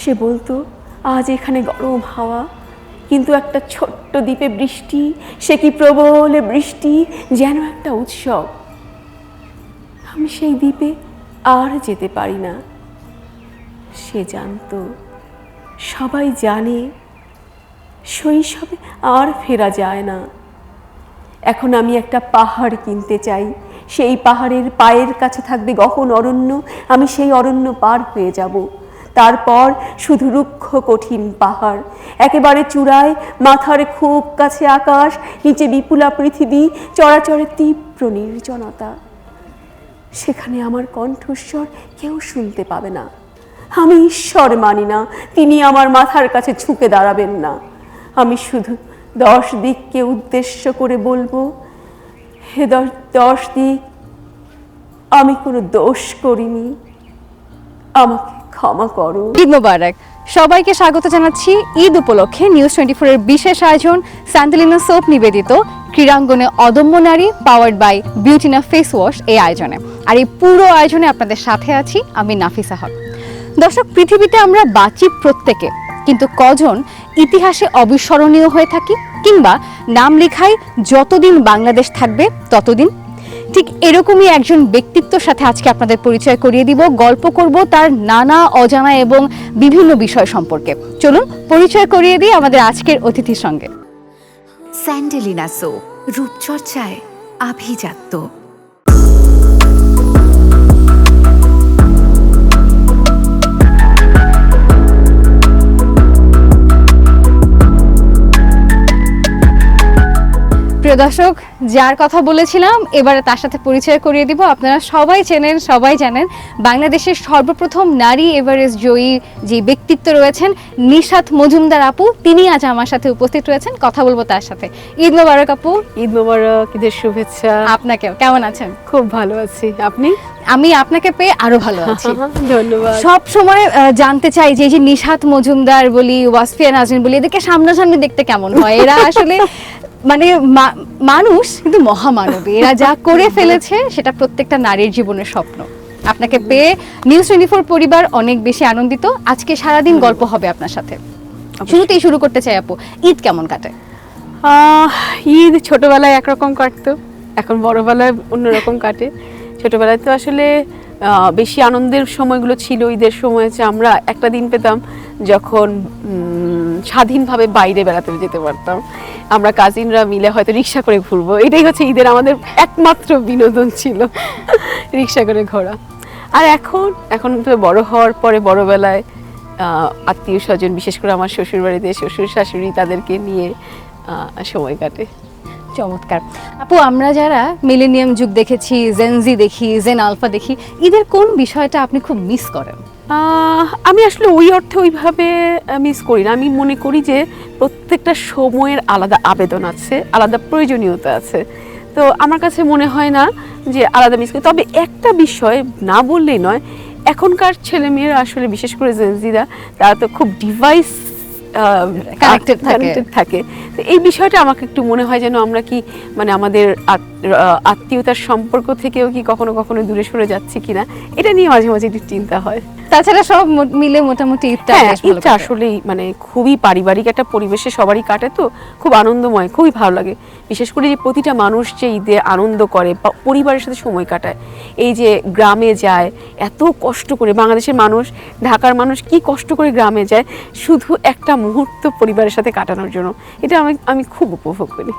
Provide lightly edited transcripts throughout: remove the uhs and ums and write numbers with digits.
সে বলতো আজ এখানে গরম হাওয়া, কিন্তু একটা ছোট্ট দ্বীপে বৃষ্টি, সে কি প্রবল বৃষ্টি, যেন একটা উৎসব। আমি সেই দ্বীপে আর যেতে পারি না। সে জানতো, সবাই জানে, শৈশবে আর ফেরা যায় না। এখন আমি একটা পাহাড় কিনতে চাই, সেই পাহাড়ের পায়ের কাছে থাকবে গহন অরণ্য, আমি সেই অরণ্য পার হয়ে যাব। তারপর শুধু রুক্ষ কঠিন পাহাড়, একেবারে চূড়ায় মাথার খুব কাছে আকাশ, নিচে বিপুলা পৃথিবী, চরাচরে তীব্র নির্জনতা। সেখানে আমার কণ্ঠস্বর কেউ শুনতে পাবে না। আমি ঈশ্বর মানি না, তিনি আমার মাথার কাছে ঝুঁকে দাঁড়াবেন না। আমি শুধু 10 দিককে উদ্দেশ্য করে বলবো, হে 10 দিক, আমি কোনো দোষ করিনি, আমাকে ক্ষমা করো। ঈদ মোবারক। সবাইকে স্বাগত জানাচ্ছি ঈদ উপলক্ষে নিউজ 24 এর বিশেষ আয়োজন স্যান্ডেলিনা সোপ নিবেদিত ক্রীড়াঙ্গনে অদম্য নারী পাওয়ার্ড বাই বিউটিনা ফেস ওয়াশ এই আয়োজনে। আর এই পুরো আয়োজনে আপনাদের সাথে আছি আমি নাফিসা হক। দর্শক, পৃথিবীতে আমরা বাঁচি প্রত্যেকে, কিন্তু কজন ইতিহাসে অবিস্মরণীয় হয়ে থাকি কিংবা নাম লেখাই যতদিন বাংলাদেশ থাকবে ততদিন? ঠিক এরকমই একজন ব্যক্তিত্বের সাথে আজকে আপনাদের পরিচয় করিয়ে দিব, গল্প করব তার নানা অজানা এবং বিভিন্ন বিষয় সম্পর্কে। চলুন পরিচয় করিয়ে দিই আমাদের আজকের অতিথির সঙ্গে। স্যান্ডেলিনা সোপ, রূপচর্চায় আভিজাত্য। প্রিয় দর্শক, যার কথা বলেছিলাম এবারে তার সাথে পরিচয় করিয়ে দিব। আপনারা সবাই চেনেন, সবাই জানেন, বাংলাদেশের সর্বপ্রথম নারী এভারেস্ট জয়ী যে ব্যক্তিত্ব রয়েছেন নিশাত মজুমদার আপু, তিনি আজ আমার সাথে উপস্থিত রয়েছেন। কথা বলবো তার সাথে। ঈদ মোবারক আপু। ঈদ মোবারক, ঈদের শুভেচ্ছা। আপনাকেও। কেমন আছেন? খুব ভালো আছি, আপনি? আমি আপনাকে পেয়ে আরো ভালো আছি। ধন্যবাদ। সব সময় জানতে চাই যে এই যে নিশাত মজুমদার বলি, ওয়াসফিয়া নাজরিন বলি, এদেরকে সামনাসামনি দেখতে কেমন হয়? এরা আসলে মানে মানুষ কিন্তু মহামানবী। এরা যা করে ফেলেছে সেটা প্রত্যেকটা নারীর জীবনের স্বপ্ন। আপনাকে পেয়ে নিউজ 24 পরিবার অনেক বেশি আনন্দিত। আজকে সারাদিন গল্প হবে আপনার সাথে। শুরুতেই শুরু করতে চাই আপু, ঈদ কেমন কাটে? ঈদ ছোটবেলায় একরকম কাটতো, এখন বড়বেলায় অন্যরকম কাটে। ছোটবেলায় তো আসলে বেশি আনন্দের সময়গুলো ছিল ঈদের সময়, যে আমরা একটা দিন পেতাম যখন স্বাধীনভাবে বাইরে বেড়াতে যেতে পারতাম। আমরা কাজিনরা মিলে হয়তো রিক্সা করে ঘুরবো, এটাই হচ্ছে ঈদের আমাদের একমাত্র বিনোদন ছিল, রিক্সা করে ঘোরা। আর এখন তো বড় হওয়ার পরে বড়বেলায় আত্মীয় স্বজন, বিশেষ করে আমার শ্বশুর বাড়িতে শ্বশুর শাশুড়ি, তাদেরকে নিয়ে সময় কাটে। চমৎকার আপু। আমরা যারা মিলেনিয়াম যুগ দেখেছি, জেনজি দেখি, জেন আলফা দেখি, ঈদের কোন বিষয়টা আপনি খুব মিস করেন? আমি আসলে ওই অর্থে ওইভাবে মিস করি না। আমি মনে করি যে প্রত্যেকটা সময়ের আলাদা আবেদন আছে, আলাদা প্রয়োজনীয়তা আছে। তো আমার কাছে মনে হয় না যে আলাদা মিস করি। তবে একটা বিষয় না বললেই নয়, এখনকার ছেলেমেয়েরা আসলে বিশেষ করে জেনজিরা, তারা তো খুব ডিভাইস কানেক্টেড থাকে। তো এই বিষয়টা আমাকে একটু মনে হয় যেন আমরা কি মানে আমাদের আত্মীয়তার সম্পর্ক থেকেও কি কখনো কখনো দূরে সরে যাচ্ছি কিনা, এটা নিয়ে মাঝে মাঝে একটু চিন্তা হয়। তাছাড়া সব মিলে মোটামুটি ঈদটা আসলেই মানে খুবই পারিবারিক একটা পরিবেশে সবারই কাটে, তো খুব আনন্দময়, খুবই ভালো লাগে। বিশেষ করে যে প্রতিটা মানুষ যে ঈদে আনন্দ করে, পরিবারের সাথে সময় কাটায়, এই যে গ্রামে যায় এত কষ্ট করে, বাংলাদেশের মানুষ, ঢাকার মানুষ কি কষ্ট করে গ্রামে যায় শুধু একটা মুহূর্ত পরিবারের সাথে কাটানোর জন্য, এটা আমি খুব উপভোগ করি।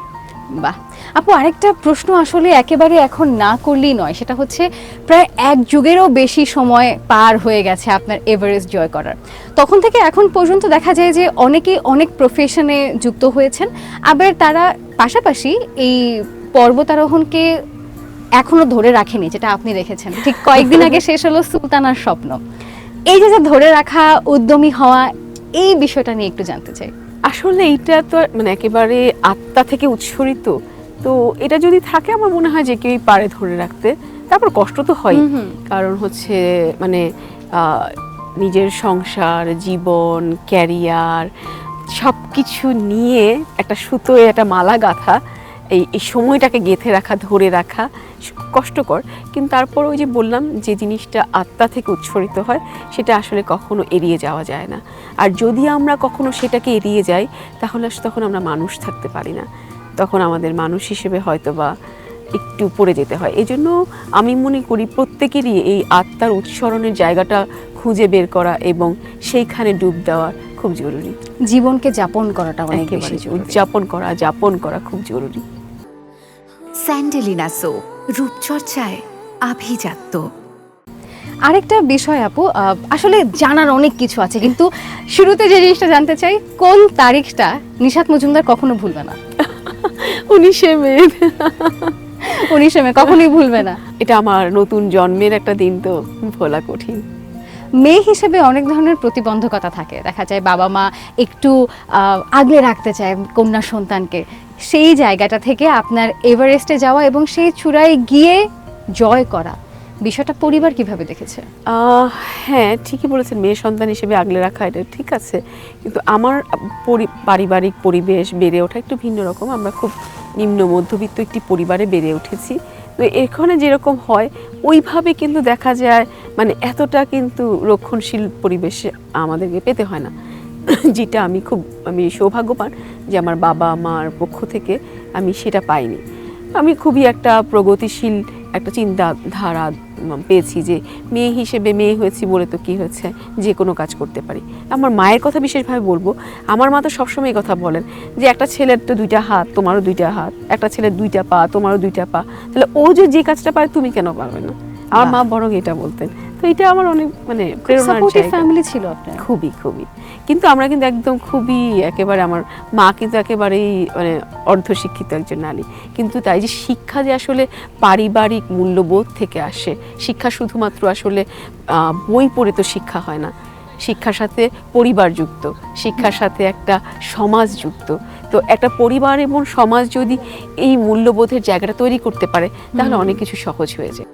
বাহ আপু, আরেকটা প্রশ্ন আসলে একেবারে এখন না করলেই নয়, সেটা হচ্ছে প্রায় 1 যুগেরও বেশি সময় পার হয়ে গেছে আপনার এভারেস্ট জয় করার। তখন থেকে এখন পর্যন্ত দেখা যায় যে অনেকেই অনেক প্রফেশনে যুক্ত হয়েছেন, আবার তারা পাশাপাশি এই পর্বতারোহণকে এখনো ধরে রাখেনি, যেটা আপনি রেখেছেন। ঠিক কয়েকদিন আগে শেষ হলো সুলতানার স্বপ্ন। এই যে ধরে রাখা, উদ্যমী হওয়া, এই বিষয়টা নিয়ে একটু জানতে চাই। আসলে এইটা তো মানে একেবারে আত্মা থেকে উৎসরিত, তো এটা যদি থাকে আমার মনে হয় যে কেউই পারে ধরে রাখতে। তারপর কষ্ট তো হয়, কারণ হচ্ছে মানে নিজের সংসার, জীবন, ক্যারিয়ার সব কিছু নিয়ে একটা সুতোয় একটা মালা গাঁথা এই সময়টাকে গেঁথে রাখা, ধরে রাখা কষ্টকর, কিন্তু তারপর ওই যে বললাম যে জিনিসটা আত্মা থেকে উৎসরিত হয় সেটা আসলে কখনো এড়িয়ে যাওয়া যায় না। আর যদি আমরা কখনো সেটাকে এড়িয়ে যাই তাহলে তখন আমরা মানুষ থাকতে পারি না, তখন আমাদের মানুষ হিসেবে হয়তো বা একটু পড়ে যেতে হয়। এই জন্য আমি মনে করি প্রত্যেকেরই এই আত্মার উৎসরণের জায়গাটা খুঁজে বের করা এবং সেইখানে ডুব দেওয়া খুব জরুরি। জীবনকে যাপন করাটা অনেক বেশি জরুরি। যাপন করা খুব জরুরি। স্যান্ডেলিনা সো, রূপচর্চায় আভিজাত্য। আরেকটা বিষয় আপু, আসলে জানার অনেক কিছু আছে, কিন্তু শুরুতে যে জিনিসটা জানতে চাই, কোন তারিখটা নিশাত মজুমদার কখনো ভুলবে না? 19শে মে। 19শে মে কখনোই ভুলবে না। এটা আমার নতুন জন্মের একটা দিন, তো ভোলা কঠিন। মেয়ে হিসেবে অনেক ধরনের প্রতিবন্ধকতা থাকে, দেখা যায় বাবা মা একটু আগলে রাখতে চায় কন্যা সন্তানকে। সেই জায়গাটা থেকে আপনার এভারেস্টে যাওয়া এবং সেই চূড়ায় গিয়ে জয় করা, বিষয়টা পরিবার কিভাবে দেখেছে? হ্যাঁ, ঠিকই বলেছেন, মেয়ে সন্তান হিসেবে আগলে রাখা এটা ঠিক আছে, কিন্তু আমার পারিবারিক পরিবেশ বেড়ে ওঠা একটু ভিন্ন রকম। আমরা খুব নিম্ন মধ্যবিত্ত একটি পরিবারে বেড়ে উঠেছি, তো এখানে যেরকম হয় ওইভাবে কিন্তু দেখা যায় মানে এতটা কিন্তু রক্ষণশীল পরিবেশে আমাদেরকে পেতে হয় না, যেটা আমি সৌভাগ্যবান যে আমার বাবা মার পক্ষ থেকে আমি সেটা পাইনি। আমি খুবই একটা প্রগতিশীল একটা চিন্তাধারা পেয়েছি যে মেয়ে হিসেবে, মেয়ে হয়েছি বলে তো কি হয়েছে, যে কোনো কাজ করতে পারি। আমার মায়ের কথা বিশেষভাবে বলবো, আমার মা তো সবসময় এই কথা বলেন যে একটা ছেলের তো 2টা হাত, তোমারও 2টা হাত, একটা ছেলের 2টা পা, তোমারও 2টা পা, তাহলে ও যে কাজটা পারে তুমি কেন পারবে না? আমার মা বরং এটা বলতেন, তো এটা আমার অনেক মানে প্রেরণার জায়গা। ফ্যামিলি ছিল আপনার? খুবই, কিন্তু আমরা কিন্তু একদম খুবই একেবারে, আমার মা কিন্তু একেবারেই মানে অর্ধশিক্ষিত একজন নারী, কিন্তু তাই যে শিক্ষা যে আসলে পারিবারিক মূল্যবোধ থেকে আসে, শিক্ষা শুধুমাত্র আসলে বই পড়ে তো শিক্ষা হয় না, শিক্ষার সাথে পরিবার যুক্ত, শিক্ষার সাথে একটা সমাজ যুক্ত। তো একটা পরিবার এবং সমাজ যদি এই মূল্যবোধের জায়গাটা তৈরি করতে পারে তাহলে অনেক কিছু সহজ হয়ে যায়।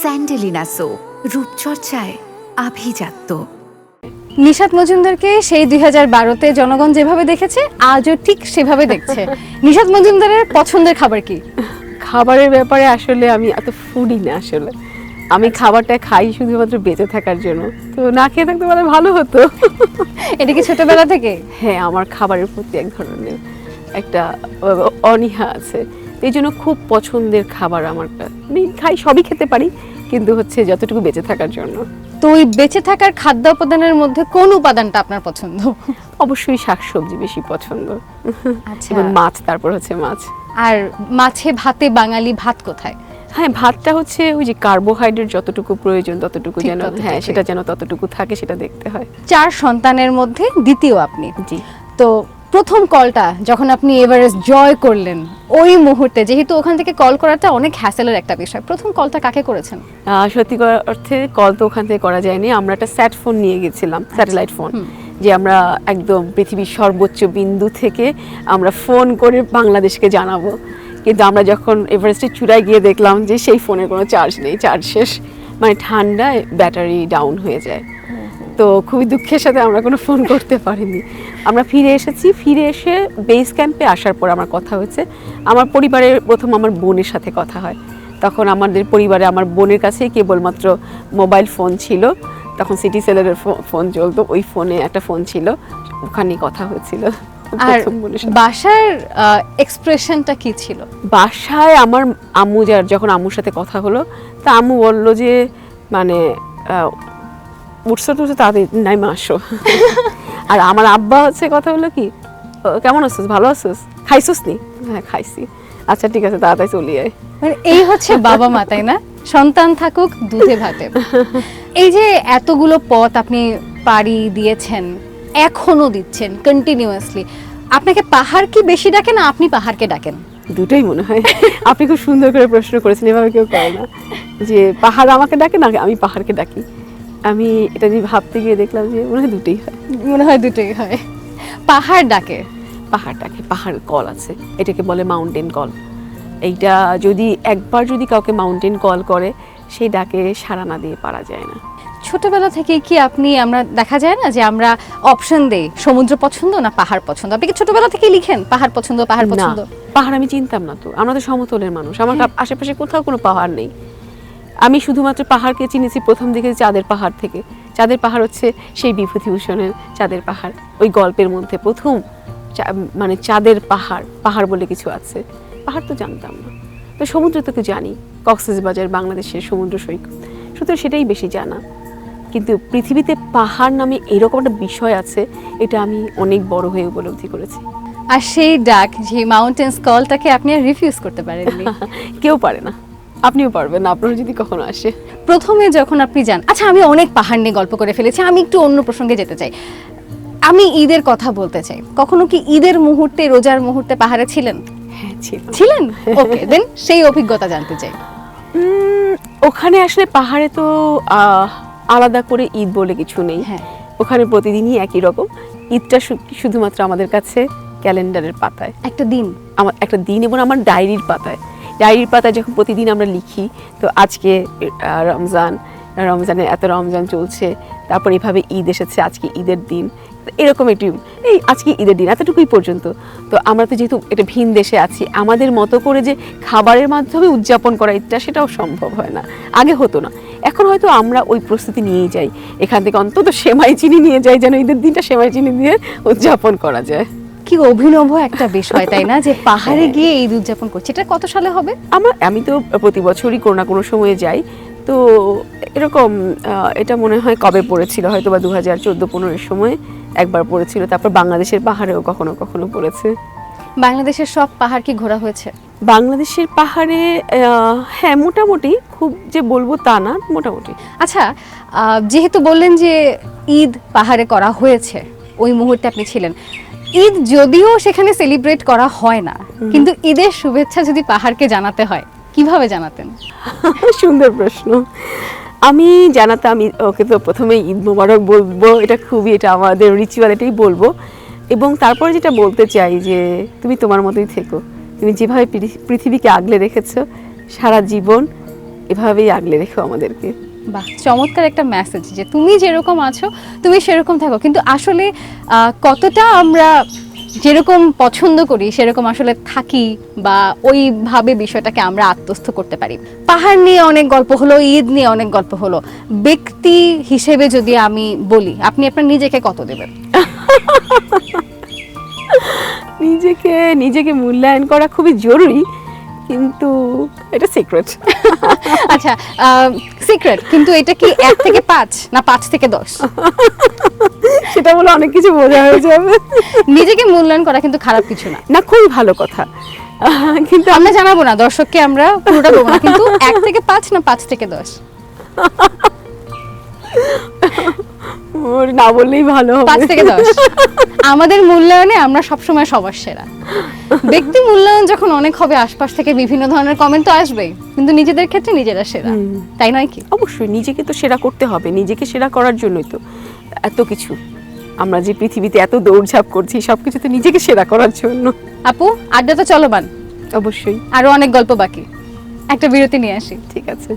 স্যান্ডেলিনা সো, রূপচর্চায় আভিজাত্য। নিশাত মজুমদারকে সেই 2012-তে জনগণ যেভাবে দেখেছে আজও ঠিক সেভাবে দেখছে। নিশাত মজুমদারের পছন্দের খাবার কি? খাবারের ব্যাপারে আসলে আমি এত ফুডি না, আসলে আমি খাবারটা খাই শুধুমাত্র বেঁচে থাকার জন্য, তো না খেয়ে থাকতে পারলে ভালো হতো। এটা কি ছোটবেলা থেকে? হ্যাঁ, আমার খাবারের প্রতি এক ধরনের একটা অনীহা আছে, এই জন্য খুব পছন্দের খাবার আমার, আমি খাই, সবই খেতে পারি, কিন্তু হচ্ছে যতটুকু বেঁচে থাকার জন্য। তো ওই বেঁচে থাকার খাদ্য উপাদানের মধ্যে কোন উপাদানটা আপনার পছন্দ? অবশ্যই শাকসবজি বেশি পছন্দ, আচ্ছা, এবং মাছ, তারপর হচ্ছে মাছ। আর মাছে ভাতে বাঙালি ভাত কোথায়? হ্যাঁ, ভাতটা হচ্ছে ওই যে কার্বোহাইড্রেট যতটুকু প্রয়োজন ততটুকু ঠিক যেন, ততটুকুই। হ্যাঁ সেটা যেন ততটুকু থাকে, সেটা দেখতে হয়। 4 সন্তানের মধ্যে দ্বিতীয় আপনি। জি। তো প্রথম কলটা যখন আপনি এভারেস্ট জয় করলেন, ওই মুহূর্তে যেহেতু ওখান থেকে কল করাটা অনেক হ্যাসেলের একটা বিষয়, প্রথম কলটা কাকে করেছেন? সত্যি অর্থে কল তো ওখান থেকে করা যায়নি, আমরা একটা স্যাট ফোন নিয়ে গেছিলাম, স্যাটেলাইট ফোন, যে আমরা একদম পৃথিবীর সর্বোচ্চ বিন্দু থেকে আমরা ফোন করে বাংলাদেশকে জানাবো, কিন্তু আমরা যখন এভারেস্টের চূড়ায় গিয়ে দেখলাম যে সেই ফোনের কোনো চার্জ নেই, চার্জ শেষ, মানে ঠান্ডায় ব্যাটারি ডাউন হয়ে যায়। তো খুবই দুঃখের সাথে আমরা কোনো ফোন করতে পারিনি। আমরা ফিরে এসেছি, ফিরে এসে বেস ক্যাম্পে আসার পর আমার কথা হয়েছে, আমার পরিবারের প্রথম আমার বোনের সাথে কথা হয়। তখন আমাদের পরিবারে আমার বোনের কাছেই কেবলমাত্র মোবাইল ফোন ছিল, তখন সিটি সেলের ফোন চলতো, ওই ফোনে একটা ফোন ছিল, ওখানেই কথা হয়েছিল। আর বাসার এক্সপ্রেশনটা কি ছিল? বাসায় আমার আম্মু যখন আম্মুর সাথে কথা হলো, তা আম্মু বললো যে মানে উঠছো টুটছো তাদের নাই মা আসো। আর আমার আব্বা হচ্ছে কথা হলো কি, কেমন আছিস, ভালো আছিস, খাইছিস নি? হ্যাঁ খাইছি, আচ্ছা ঠিক আছে তাড়াতাড়ি চলে আয়। মানে এই হচ্ছে বাবা মা, তাই না? সন্তান থাকুক দুধে ভাতে। এই যে এতগুলো পথ আপনি পাড়ি দিয়েছেন, এখনো দিচ্ছেন কন্টিনিউয়াসলি, আপনাকে পাহাড় কি বেশি ডাকে না আপনি পাহাড়কে ডাকেন? দুটোই মনে হয়। আপনি খুব সুন্দর করে প্রশ্ন করেছেন, এভাবে কেউ করে না যে পাহাড় আমাকে ডাকে না আমি পাহাড়কে ডাকি। আমি এটা নিয়ে ভাবতে গিয়ে দেখলাম যে মনে হয় দুটোই হয়। মনে হয় দুটোই হয়। পাহাড় ডাকে, পাহাড় কল আছে, এটাকে বলে মাউন্টেন কল। এইটা যদি একবার যদি কাউকে মাউন্টেন কল করে, সেই ডাকে সাড়া না দিয়ে পারা যায় না। ছোটবেলা থেকে কি আপনি, আমরা দেখা যায় না যে আমরা অপশন দেই সমুদ্র পছন্দ না পাহাড় পছন্দ, আপনি কি ছোটবেলা থেকেই লিখেন পাহাড় পছন্দ পাহাড় না, পছন্দ? পাহাড় আমি চিনতাম না তো, আমরা তো সমতলের মানুষ, আমার আশেপাশে কোথাও কোনো পাহাড় নেই। আমি শুধুমাত্র পাহাড়কে চিনেছি প্রথম দিকে চাঁদের পাহাড় থেকে। চাঁদের পাহাড় হচ্ছে সেই বিভূতিভূষণের চাঁদের পাহাড়, ওই গল্পের মধ্যে প্রথম মানে চাঁদের পাহাড়, পাহাড় বলে কিছু আছে। পাহাড় তো জানতাম না। তো সমুদ্র তো জানি, কক্সবাজার বাংলাদেশের সমুদ্র সৈকত, সুতরাং সেটাই বেশি জানা। কিন্তু পৃথিবীতে পাহাড় নামে এরকম একটা বিষয় আছে, এটা আমি অনেক বড় হয়ে উপলব্ধি করেছি। আর সেই ডাক, যে মাউন্টেন্স কলটাকে আপনি আর রিফিউজ করতে পারেননি। কেউ পারে না, আপনিও পারবেন না, আপনার যদি কখনো আসে। প্রথমে যখন আপনি যান, আচ্ছা আমি অনেক পাহাড় নিয়ে গল্প করে ফেলেছি, আমি একটু অন্য প্রসঙ্গে যেতে চাই। আমি ঈদের কথা বলতে চাই। কখনো কি ঈদের মুহূর্তে, রোজার মুহূর্তে পাহাড়ে ছিলেন? হ্যাঁ, ছিলেন? ওকে, দেন সেই অভিজ্ঞতা জানতে চাই। ওখানে আসলে পাহাড়ে তো আলাদা করে ঈদ বলে কিছু নেই। হ্যাঁ, ওখানে প্রতিদিনই একই রকম। ঈদটা শুধুমাত্র আমাদের কাছে ক্যালেন্ডারের পাতায় একটা দিন, আমার একটা দিন, এবং আমার ডায়েরির পাতায় যখন প্রতিদিন আমরা লিখি, তো আজকে রমজানে এত রমজান চলছে, তারপর এভাবে ঈদ এসেছে, আজকে ঈদের দিন, এরকম একটি এই আজকে ঈদের দিন, এতটুকুই পর্যন্ত। তো আমরা তো যেহেতু একটা ভিন দেশে আছি, আমাদের মতো করে যে খাবারের মাধ্যমে উদযাপন করা ঈদটা, সেটাও সম্ভব হয় না, আগে হতো না। এখন হয়তো আমরা ওই প্রস্তুতি নিয়েই যাই, এখান থেকে অন্তত সেমাই চিনি নিয়ে যাই, যেন ঈদের দিনটা সেমাই চিনি দিয়ে উদযাপন করা যায়। কি অভিনব একটা বিষয়, তাই না? যে পাহাড়ে গিয়ে ঈদ উদযাপন করছে। এটা কত সালে হবে? আমি তো প্রতি বছরই কোনো না কোনো সময়ে যাই। তো এরকম এটা মনে হয় কবে পড়েছিল, হয়তো বা 2014-15 সময় একবার পড়েছিল। তারপর বাংলাদেশের পাহাড়েও কখনো কখনো পড়েছে। বাংলাদেশের সব পাহাড় কি ঘোরা হয়েছে? বাংলাদেশের পাহাড়ে হ্যাঁ, মোটামুটি, খুব যে বলবো তা না, মোটামুটি। আচ্ছা, যেহেতু বললেন যে ঈদ পাহাড়ে করা হয়েছে, ওই মুহূর্তে আপনি ছিলেন। ঈদ যদিও সেখানে সেলিব্রেট করা হয় না, কিন্তু ঈদের শুভেচ্ছা যদি পাহাড়কে জানাতে হয়, কিভাবে জানাতেন? সুন্দর প্রশ্ন। আমি জানাতাম, ওকে তো প্রথমে ঈদ মোবারক বলবো, এটা আমাদের রিচুয়াল, এটাই বলবো। এবং তারপরে যেটা বলতে চাই যে তুমি তোমার মতোই থেকো, তুমি যেভাবে পৃথিবীকে আগলে রেখেছো, সারা জীবন এভাবেই আগলে রেখো আমাদেরকে। বাহ, চমৎকার একটা মেসেজ, যে তুমি যেরকম আছো তুমি সেরকম থাকো। কিন্তু আসলে কতটা আমরা যেরকম পছন্দ করি সেরকম আসলে থাকি, বা ওইভাবে বিষয়টাকে আমরা আত্মস্থ করতে পারি। পাহাড় নিয়ে অনেক গল্প হলো, ঈদ নিয়ে অনেক গল্প হলো। ব্যক্তি হিসেবে যদি আমি বলি, আপনি আপনার নিজেকে কত দেবেন? নিজেকে মূল্যায়ন করা খুবই জরুরি, কিন্তু এটা সিক্রেট। আচ্ছা, সিক্রেট, কিন্তু এটা কি 1 থেকে 5 না 5 থেকে 10? সেটা বলে অনেক কিছু বোঝা হয়ে যাবে। নিজেকে মূল্যায়ন করা কিন্তু খারাপ কিছু না, না, খুবই ভালো কথা। কিন্তু আমরা জানাবো না দর্শককে, আমরা পুরোটা বলবো না, কিন্তু 1 থেকে 5 না 5 থেকে 10? না বললেই ভালো হবে। 5 থেকে 10। আমাদের মূল্যায়নে আমরা সবসময় সবার সেরা। ব্যক্তি মূল্যায়ন যখন অনেক হবে, আশপাশ থেকে বিভিন্ন ধরনের কমেন্ট তো আসবেই, কিন্তু নিজেদের ক্ষেত্রে নিজেরা সেরা, তাই নয় কি? অবশ্যই নিজেকে তো সেরা করতে হবে, নিজেকে সেরা করার জন্যই তো এত কিছু, আমরা যে পৃথিবীতে এত দৌড়ঝাঁপ করছি, সবকিছু তো নিজেকে সেরা করার জন্য। আপু, আড্ডা তো চলমান, অবশ্যই আরো অনেক গল্প বাকি, একটা বিরতি নিয়ে আসি। ঠিক আছে।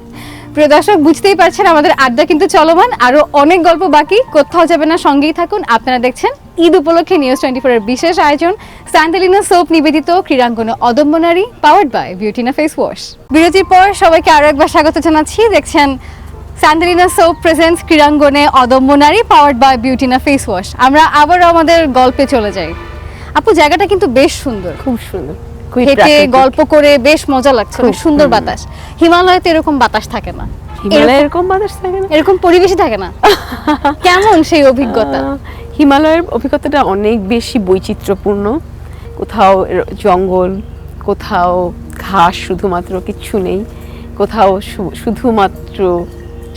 প্রিয় দর্শক, বুঝতেই পারছেন আমাদের আড্ডা কিন্তু চলমান, আরো অনেক গল্প বাকি, কোথাও যাবে না, সঙ্গেই থাকুন। আপনারা দেখছেন ঈদ উপলক্ষে নিউজ 24 এর বিশেষ আয়োজন, স্যান্ডেলিনা সোপ নিবেদিত ক্রীড়াঙ্গনে অদম্য নারী, পাওয়ার্ড বাই বিউটিনা ফেস ওয়াশ। বিরতির পর সবাইকে আরো একবার স্বাগত জানাচ্ছি। দেখছেন স্যান্ডেলিনা সোপ প্রেজেন্টস ক্রীড়াঙ্গনে অদম্য নারী, পাওয়ার্ড বাই বিউটিনা ফেস ওয়াশ। আমরা আবারও আমাদের গল্পে চলে যাই। আপু, জায়গাটা কিন্তু বেশ সুন্দর, খুব সুন্দর, হেঁটে গল্প করে বেশ মজা লাগছে, অনেক সুন্দর বাতাস। হিমালয়তে এরকম বাতাস থাকে না, হিমালয়ে এরকম বাতাস থাকে না, এরকম পরিবেশই থাকে না। কেমন সেই অভিজ্ঞতা? হিমালয়ের অভিজ্ঞতাটা অনেক বেশি বৈচিত্র্যপূর্ণ। কোথাও জঙ্গল, কোথাও ঘাস শুধুমাত্র, কিচ্ছু নেই, কোথাও শুধুমাত্র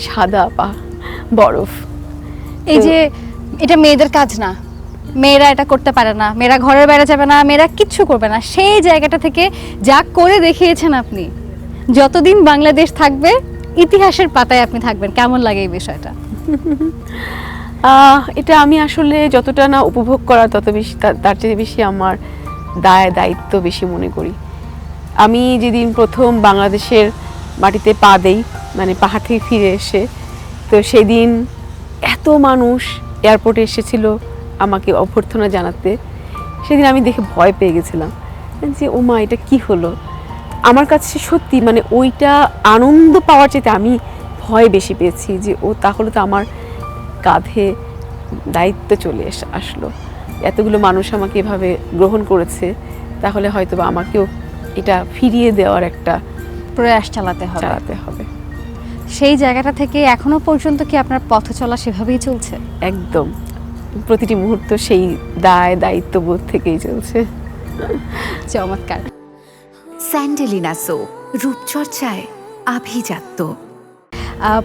সাদা বরফ। এই যে এটা মেয়েদের কাজ না, মেয়েরা এটা করতে পারে না, মেয়েরা ঘরের বাইরে যাবে না, মেয়েরা কিচ্ছু করবে না, সেই জায়গাটা থেকে যা করে দেখিয়েছেন আপনি। যতদিন বাংলাদেশ থাকবে, ইতিহাসের পাতায় আপনি থাকবেন। কেমন লাগে এই বিষয়টা? এটা আমি আসলে যতটা না উপভোগ করা, তত বেশি তার চেয়ে বেশি আমার দায়িত্ব বেশি মনে করি। আমি যেদিন প্রথম বাংলাদেশের মাটিতে পা দেই, মানে পাহাড় থেকে ফিরে এসে, তো সেদিন এত মানুষ এয়ারপোর্টে এসেছিল আমাকে অভ্যর্থনা জানাতে, সেদিন আমি দেখে ভয় পেয়ে গেছিলাম যে ও মা এটা কি হলো। আমার কাছে সত্যি মানে ওইটা আনন্দ পাওয়ার চাইতে আমি ভয় বেশি পেয়েছি যে ও তাহলে তো আমার কাঁধে দায়িত্ব চলে আসলো, এতগুলো মানুষ আমাকে এভাবে গ্রহণ করেছে, তাহলে হয়তো বা আমাকেও এটা ফিরিয়ে দেওয়ার একটা প্রয়াস চালাতে হবে। সেই জায়গাটা থেকে এখনো পর্যন্ত কি আপনার পথ চলা সেভাবেই চলছে? একদম, প্রতিটি মুহূর্ত সেই দায়িত্ববোধ থেকেই চলছে। চমৎকার। স্যান্ডেলিনা সো, রূপচর্চায় আভিজাত্য।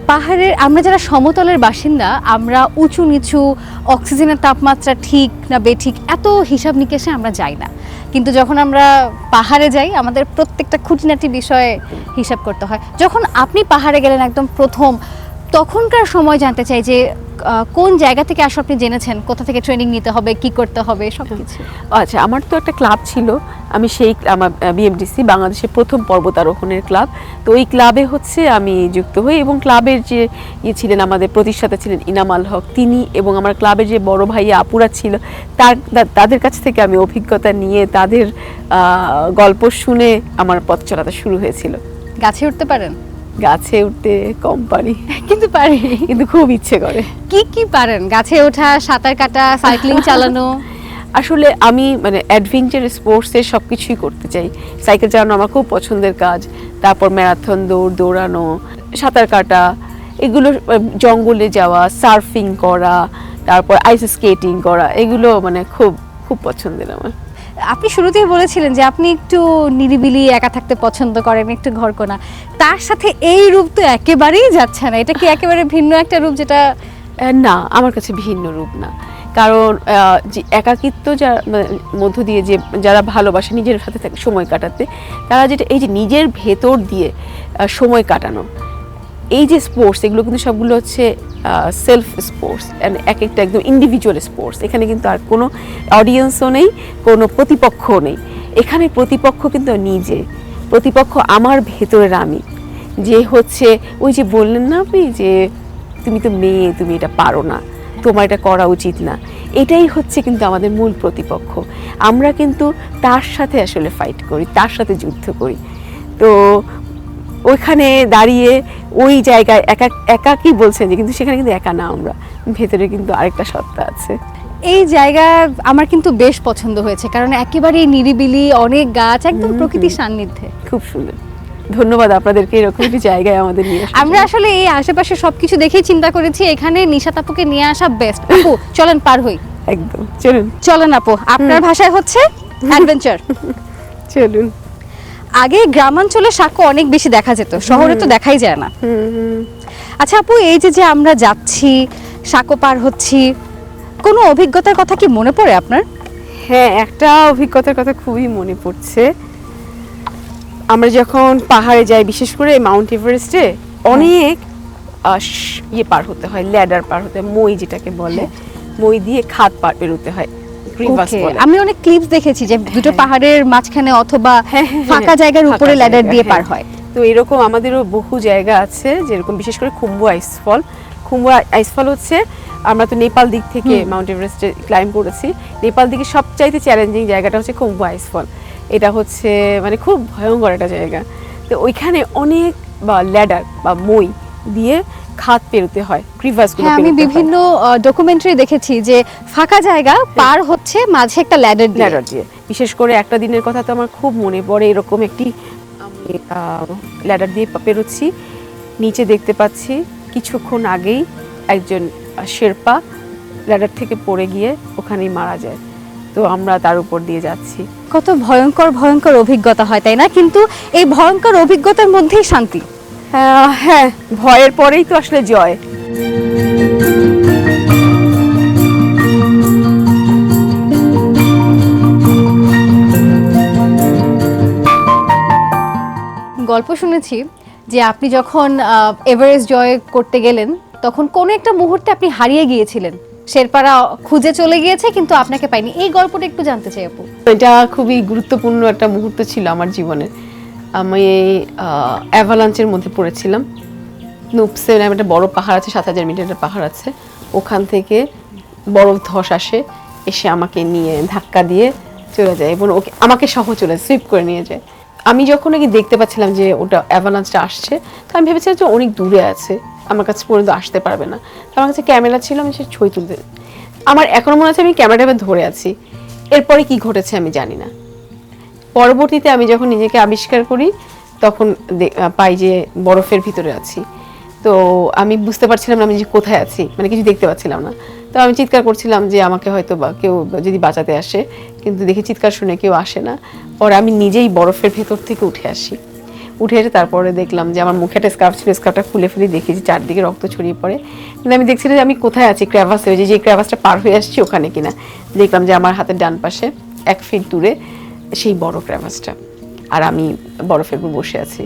পাহাড়ের আমরা যারা সমতলের বাসিন্দা, আমরা উঁচু নিচু, অক্সিজেনের তাপমাত্রা ঠিক না বেঠিক এত হিসাব নিকেশে আমরা যাই না, কিন্তু যখন আমরা পাহাড়ে যাই আমাদের প্রত্যেকটা খুঁটিনাটি বিষয়ে হিসাব করতে হয়। যখন আপনি পাহাড়ে গেলেন একদম প্রথম, তখনকার সময় জানতে চাই যে কোন জায়গা থেকে আসলে আপনি জেনেছেন কোথা থেকে ট্রেনিং নিতে হবে, কি করতে হবে সব কিছু? আচ্ছা, আমার তো একটা ক্লাব ছিল, আমি সেই আমার বিএমডিসি বাংলাদেশের প্রথম পর্বতারোহণের ক্লাব, তো ওই ক্লাবে হচ্ছে আমি যুক্ত হই এবং ক্লাবের যে ছিলেন আমাদের প্রতিষ্ঠাতা ছিলেন ইনামাল হক, তিনি এবং আমার ক্লাবের যে বড় ভাই আপুরা ছিল তাদের কাছ থেকে আমি অভিজ্ঞতা নিয়ে তাদের গল্প শুনে আমার পথ চলাটা শুরু হয়েছিল। গাছে উঠতে পারেন? গাছে উঠতে কম পারি, কিন্তু পারি, কিন্তু খুব ইচ্ছে করে। কি পারেন? গাছে ওঠা, সাঁতার কাটা, সাইক্লিং চালানো? আসলে আমি মানে অ্যাডভেঞ্চার স্পোর্টসের সব কিছুই করতে চাই। সাইকেল চালানো আমার খুব পছন্দের কাজ, তারপর ম্যারাথন দৌড়ানো, সাঁতার কাটা, এগুলো, জঙ্গলে যাওয়া, সার্ফিং করা, তারপর আইস স্কেটিং করা, এগুলো মানে খুব খুব পছন্দের আমার। আপনি শুরুতেই বলেছিলেন যে আপনি একটু নিরিবিলি একা থাকতে পছন্দ করেন, একটু ঘরকোনা, তার সাথে এই রূপ তো একেবারেই যাচ্ছে না। এটা কি একেবারে ভিন্ন একটা রূপ? যেটা না, আমার কাছে ভিন্ন রূপ না, কারণ যে একাকিত্ব যার মধ্য দিয়ে যে যারা ভালোবাসে নিজের সাথে সময় কাটাতে, তারা যেটা এই যে নিজের ভেতর দিয়ে সময় কাটানো, এই যে স্পোর্টস, এগুলো কিন্তু সবগুলো হচ্ছে সেলফ স্পোর্টস, এক একটা একদম ইন্ডিভিজুয়াল স্পোর্টস। এখানে কিন্তু আর কোনো অডিয়েন্সও নেই, কোনো প্রতিপক্ষও নেই। এখানে প্রতিপক্ষ কিন্তু নিজে, প্রতিপক্ষ আমার ভেতরের আমি, যে হচ্ছে ওই যে বললেন না আপনি যে তুমি তো মেয়ে, তুমি এটা পারো না, তোমার এটা করা উচিত না, এটাই হচ্ছে কিন্তু আমাদের মূল প্রতিপক্ষ। আমরা কিন্তু তার সাথে আসলে ফাইট করি, তার সাথে যুদ্ধ করি। তো ওইখানে দাঁড়িয়ে ওই জায়গায় একা কি বলছেন যে, কিন্তু সেখানে কিন্তু একা না, আমরা ভেতরে কিন্তু আরেকটা সত্তা আছে। এই জায়গা আমার কিন্তু বেশ পছন্দ হয়েছে, কারণ একেবারেই নিরিবিলি, অনেক গাছ, একদম প্রকৃতির সান্নিধ্যে। খুব সুন্দর, ধন্যবাদ আপনাদেরকে এরকম একটি জায়গায় আমাদের নিয়ে আসার আমরা আসলে এই আশেপাশে সবকিছু দেখেই চিন্তা করেছি এখানে নিশাত আপুকে নিয়ে আসা বেস্ট। আপু চলেন পার হই। একদম, চলুন আপু, আপনার ভাষায় হচ্ছে অ্যাডভেঞ্চার। চলুন। আগে গ্রামাঞ্চলে সাঁকো অনেক বেশি দেখা যেত, শহরে তো দেখাই যায় না। আচ্ছা আপু, এই যে আমরা যাচ্ছি, সাঁকো পার হচ্ছি, কোনো অভিজ্ঞতার কথা কি মনে পড়ে আপনার? হ্যাঁ, একটা অভিজ্ঞতার কথা খুবই মনে পড়ছে। আমরা যখন পাহাড়ে যাই, বিশেষ করে মাউন্ট এভারেস্টে অনেক পার হতে হয়, ল্যাডার পার হতে হয়, মই যেটাকে বলে, মই দিয়ে খাদ পার পেরোতে হয়। আমি অনেক ক্লিপস দেখেছি যে দুটো পাহাড়ের মাঝখানে অথবা ফাঁকা জায়গার উপরে ল্যাডার দিয়ে পার হয়। তো এরকম আমাদেরও বহু জায়গা আছে, যেরকম বিশেষ করে খুম্বু আইসফল। খুম্বু আইসফল হচ্ছে, আমরা তো নেপাল দিক থেকে মাউন্ট এভারেস্টে ক্লাইম্ব করেছি, নেপাল দিকে সবচাইতে চ্যালেঞ্জিং জায়গাটা হচ্ছে খুম্বু আইসফল। এটা হচ্ছে মানে খুব ভয়ঙ্কর একটা জায়গা। তো ওইখানে অনেক ল্যাডার বা মই দিয়ে খাদ পেরোতে হয়, ক্রিভাসগুলো। আমি বিভিন্ন ডকুমেন্টারি দেখেছি যে ফাঁকা জায়গা পার হচ্ছে মাঝে একটা ল্যাডার দিয়ে। বিশেষ করে একটা দিনের কথা তো আমার খুব মনে পড়ে, এরকম একটি আমি ল্যাডার দিয়ে পেরোচ্ছি, নিচে দেখতে পাচ্ছি কিছুক্ষণ আগেই একজন শেরপা ল্যাডার থেকে পড়ে গিয়ে ওখানেই মারা যায়। তো আমরা তার উপর দিয়ে যাচ্ছি। কত ভয়ঙ্কর ভয়ঙ্কর অভিজ্ঞতা হয়, তাই না? কিন্তু এই ভয়ঙ্কর অভিজ্ঞতার মধ্যেই শান্তি। হ্যাঁ, ভয়ের পরেই তো আসলে জয়। গল্প শুনেছি যে আপনি যখন এভারেস্ট জয় করতে গেলেন, তখন কোনো একটা মুহূর্তে আপনি হারিয়ে গিয়েছিলেন, শেরপারা খুঁজে চলে গিয়েছে কিন্তু আপনাকে পাইনি। এই গল্পটা একটু জানতে চাই আপু। এটা খুবই গুরুত্বপূর্ণ একটা মুহূর্ত ছিল আমার জীবনে। আমি অ্যাভালাঞ্চের মধ্যে পড়েছিলাম, স্নুপসে নামে একটা বড় পাহাড় আছে, 7000 মিটারের পাহাড় আছে, ওখান থেকে বড় ধস আসে, এসে আমাকে নিয়ে ধাক্কা দিয়ে চলে যায় এবং ওকে আমাকে সহ চলে সুইপ করে নিয়ে যায়। আমি যখন নাকি দেখতে পাচ্ছিলাম যে ওটা অ্যাভালান্সটা আসছে, তো আমি ভেবেছিলাম যে অনেক দূরে আছে, আমার কাছে পর্যন্ত আসতে পারবে না। তো আমার কাছে ক্যামেরা ছিল, আমি সে ছবি তুলতে, আমার এখনো মনে আছে আমি ক্যামেরাটা ধরে আছি। এরপরে কি ঘটেছে আমি জানি না। পরবর্তীতে আমি যখন নিজেকে আবিষ্কার করি তখন পাই যে বরফের ভিতরে আছি। তো আমি বুঝতে পারছিলাম না আমি যে কোথায় আছি, মানে কিছু দেখতে পাচ্ছিলাম না। তো আমি চিৎকার করছিলাম যে আমাকে হয়তো বা কেউ যদি বাঁচাতে আসে, কিন্তু দেখি চিৎকার শুনে কেউ আসে না। পরে আমি নিজেই বরফের ভেতর থেকে উঠে আসি, উঠে এসে তারপরে দেখলাম যে আমার মুখে একটা স্কার্ফ ছিল, স্কার্ফটা খুলে ফেলে দেখি যে চারদিকে রক্ত ছড়িয়ে পড়ে। কিন্তু আমি দেখছিলাম যে আমি কোথায় আছি, ক্র্যাভাসে, যে ক্র্যাভাসটা পার হয়ে আসছি ওখানে কিনা। দেখলাম যে আমার হাতের ডান পাশে 1 ফিট দূরে সেই বড় ক্র্যাভাসটা, আর আমি বরফের উপর বসে আছি।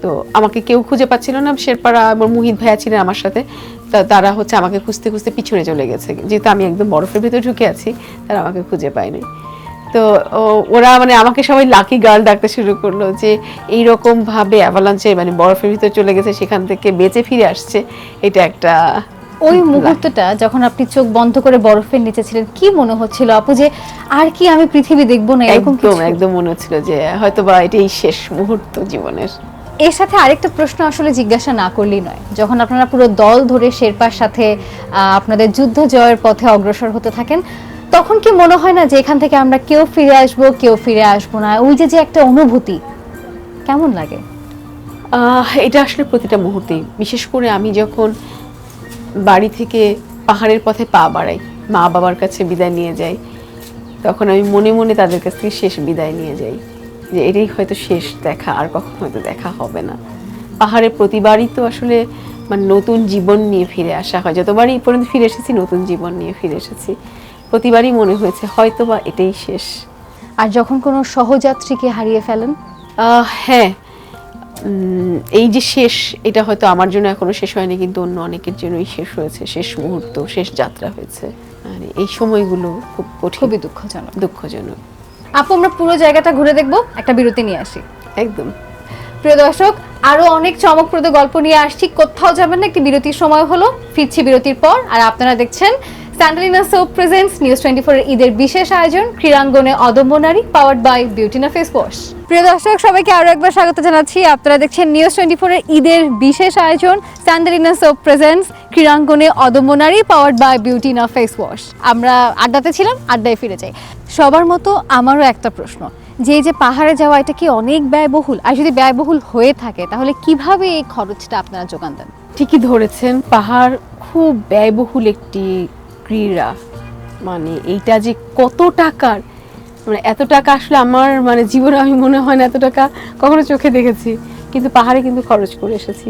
তো আমাকে কেউ খুঁজে পাচ্ছিল না, শেরপাড়া আমার মুহিত ভাইয়া ছিলেন আমার সাথে, তারা হচ্ছে আমাকে খুঁজতে খুঁজতে পিছনে চলে গেছে, যেহেতু আমি একদম বরফের ভিতরে ঢুকে আছি, তারা আমাকে খুঁজে পায়নি। তো ওরা মানে আমাকে সবাই লাকি গার্ল ডাকতে শুরু করলো, যে এইরকম ভাবে অ্যাভালাঞ্চে মানে বরফের ভিতরে চলে গেছে, সেখান থেকে বেঁচে ফিরে আসছে, এটা একটা। ওই মুহূর্তটা যখন আপনি চোখ বন্ধ করে বরফের নিচে ছিলেন, কি মনে হচ্ছিল আপু যে আর কি আমি পৃথিবী দেখবো না, এরকম কিছু? একদম মনে হচ্ছিল যে হয়তো বা এটাই শেষ মুহূর্ত জীবনের। এর সাথে আরেকটা প্রশ্ন আসলে জিজ্ঞাসা না করলেই নয়, যখন আপনারা পুরো দল ধরে শেরপার সাথে আপনাদের যুদ্ধ জয়ের পথে অগ্রসর হতে থাকেন, তখন কি মনে হয় না যে এখান থেকে আমরা কেউ ফিরে আসবো কেউ ফিরে আসবো না, ওই যে একটা অনুভূতি কেমন লাগে? এটা আসলে প্রতিটা মুহূর্তে, বিশেষ করে আমি যখন বাড়ি থেকে পাহাড়ের পথে পা বাড়াই, মা বাবার কাছে বিদায় নিয়ে যাই, তখন আমি মনে মনে তাদের কাছ থেকে শেষ বিদায় নিয়ে যাই, যে এটাই হয়তো শেষ দেখা, আর কখনো হয়তো দেখা হবে না। পাহাড়ে প্রতিবারই তো আসলে মানে নতুন জীবন নিয়ে ফিরে আসা হয়, যতবারই পর্যন্ত ফিরে এসেছি নতুন জীবন নিয়ে ফিরে এসেছি, প্রতিবারই মনে হয়েছে হয়তো বা এটাই শেষ। আর যখন কোনো সহযাত্রীকে হারিয়ে ফেলেন? হ্যাঁ, এই যে শেষ, এটা হয়তো আমার জন্য এখনো শেষ হয়নি, কিন্তু অন্য অনেকের জন্যই শেষ হয়েছে, শেষ মুহূর্ত, শেষ যাত্রা হয়েছে। মানে এই সময়গুলো খুব কঠিন, খুবই দুঃখজনক। আপু আমরা পুরো জায়গাটা ঘুরে দেখবো, একটা বিরতি নিয়ে আসি। একদম। প্রিয় দর্শক, আরো অনেক চমকপ্রদ গল্প নিয়ে আসছি, কোথাও যাবেন না, একটি বিরতির সময় হলো, ফিরছি বিরতির পর। আর আপনারা দেখছেন স্যান্ডেলিনা সোপ প্রেজেন্টস নিউজ 24 এর ঈদের বিশেষ আয়োজন ক্রীড়াঙ্গনে অদম্য নারী, পাওয়ার্ড বাই বিউটিনা ফেস ওয়াশ। প্রিয় দর্শক, সবাইকে আরো একবার স্বাগত জানাচ্ছি। আপনারা দেখছেন নিউজ 24 এর ঈদের বিশেষ আয়োজন স্যান্ডেলিনা সোপ প্রেজেন্টস ক্রীড়াঙ্গনে অদম্য নারী, পাওয়ার্ড বাই বিউটিনা ফেস ওয়াশ। আমরা আড্ডাতে ছিলাম, আড্ডায় ফিরে যাই। সবার মতো আমারও একটা প্রশ্ন, যে পাহাড়ে যাওয়া এটা কি অনেক ব্যয়বহুল? আর যদি ব্যয়বহুল হয়ে থাকে তাহলে কিভাবে এই খরচটা আপনারা যোগান দেন? ঠিকই ধরেছেন, পাহাড় খুব ব্যয়বহুল একটি ক্রীড়া। মানে এইটা যে কত টাকার, মানে এত টাকা আসলে আমার মানে জীবনে আমি মনে হয় না এত টাকা কখনো চোখে দেখেছি, কিন্তু পাহাড়ে কিন্তু খরচ করে এসেছি।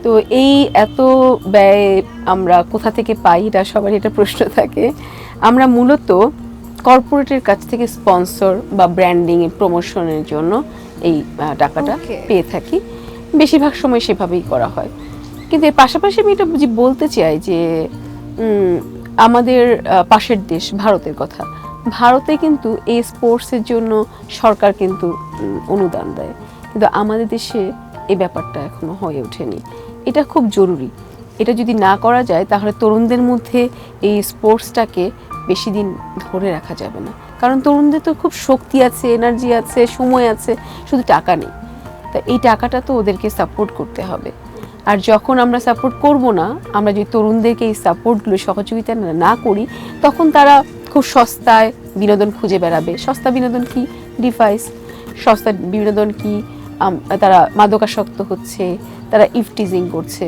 তো এই এত ব্যয় আমরা কোথা থেকে পাই, এটা সবার এটা প্রশ্ন থাকে। আমরা মূলত কর্পোরেটের কাছ থেকে স্পন্সর বা ব্র্যান্ডিং এর প্রমোশনের জন্য এই টাকাটা পেয়ে থাকি, বেশিরভাগ সময় সেভাবেই করা হয়। কিন্তু এর পাশাপাশি আমি এটা বলতে চাই যে আমাদের পাশের দেশ ভারতের কথা, ভারতে কিন্তু এই স্পোর্টসের জন্য সরকার কিন্তু অনুদান দেয়, কিন্তু আমাদের দেশে এই ব্যাপারটা এখনো হয়ে ওঠেনি। এটা খুব জরুরি, এটা যদি না করা যায় তাহলে তরুণদের মধ্যে এই স্পোর্টসটাকে বেশি দিন ধরে রাখা যাবে না, কারণ তরুণদের তো খুব শক্তি আছে, এনার্জি আছে, সময় আছে, শুধু টাকা নেই। তা এই টাকাটা তো ওদেরকে সাপোর্ট করতে হবে। আর যখন আমরা সাপোর্ট করব না, আমরা যদি তরুণদেরকে এই সাপোর্টগুলো সহযোগিতা না করি, তখন তারা খুব সস্তায় বিনোদন খুঁজে বেড়াবে। সস্তা বিনোদন কি? ডিভাইস। সস্তা বিনোদন কি? তারা মাদকাসক্ত হচ্ছে, তারা ইফটিজিং করছে।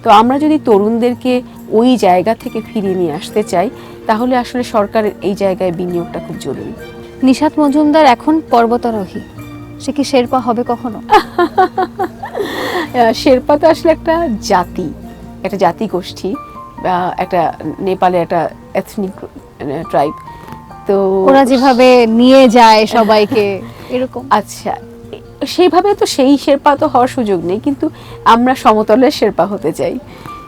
তো আমরা যদি তরুণদেরকে ওই জায়গা থেকে ফিরিয়ে নিয়ে আসতে চাই, তাহলে আসলে সরকারের এই জায়গায় বিনিয়োগটা খুব জরুরি। নিশাত মজুমদার এখন পর্বতারোহী, সে কি শেরপা হবে কখনো? শেরপা তো আসলে একটা জাতি, একটা জাতিগোষ্ঠী, একটা নেপালে একটা এথনিক ট্রাইব। তো ওরা যেভাবে নিয়ে যায় সবাইকে এরকম, আচ্ছা সেইভাবে তো সেই শেরপা তো হওয়ার সুযোগ নেই, কিন্তু আমরা সমতলের শেরপা হতে চাই।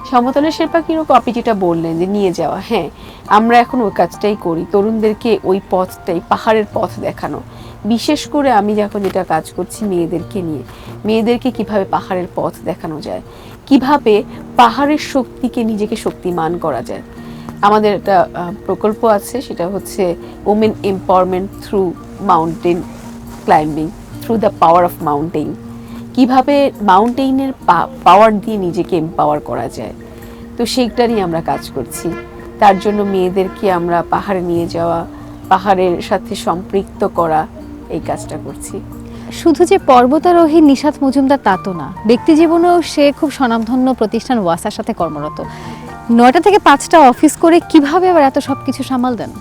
সমতলের শেরপা কিরকম? আপনি যেটা বললেন যে নিয়ে যাওয়া, হ্যাঁ আমরা এখন ওই কাজটাই করি, তরুণদেরকে ওই পথটাই, পাহাড়ের পথ দেখানো। বিশেষ করে আমি যখন এটা কাজ করছি মেয়েদেরকে নিয়ে, মেয়েদেরকে কিভাবে পাহাড়ের পথ দেখানো যায়, কিভাবে পাহাড়ের শক্তিকে নিজেকে শক্তিমান করা যায়। আমাদের একটা প্রকল্প আছে, সেটা হচ্ছে women empowerment through mountain climbing, through the power of mountain. কিভাবে মাউন্টেইনের পাওয়ার দিয়ে নিজেকে এম্পাওয়ার করা যায়, তো সেইটারই আমরা কাজ করছি। তার জন্য মেয়েদেরকে আমরা পাহাড়ে নিয়ে যাওয়া, পাহাড়ের সাথে সম্পৃক্ত করা, এই কাজটা করছি। শুধু যে পর্বতারোহী নিশাত মজুমদার তা তো না, ব্যক্তি জীবনেও সে খুব স্বনামধন্য প্রতিষ্ঠান ওয়াসার সাথে কর্মরত। 9টা থেকে 5টা অফিস করে কিভাবে আবার এত সব কিছু সামাল দেন?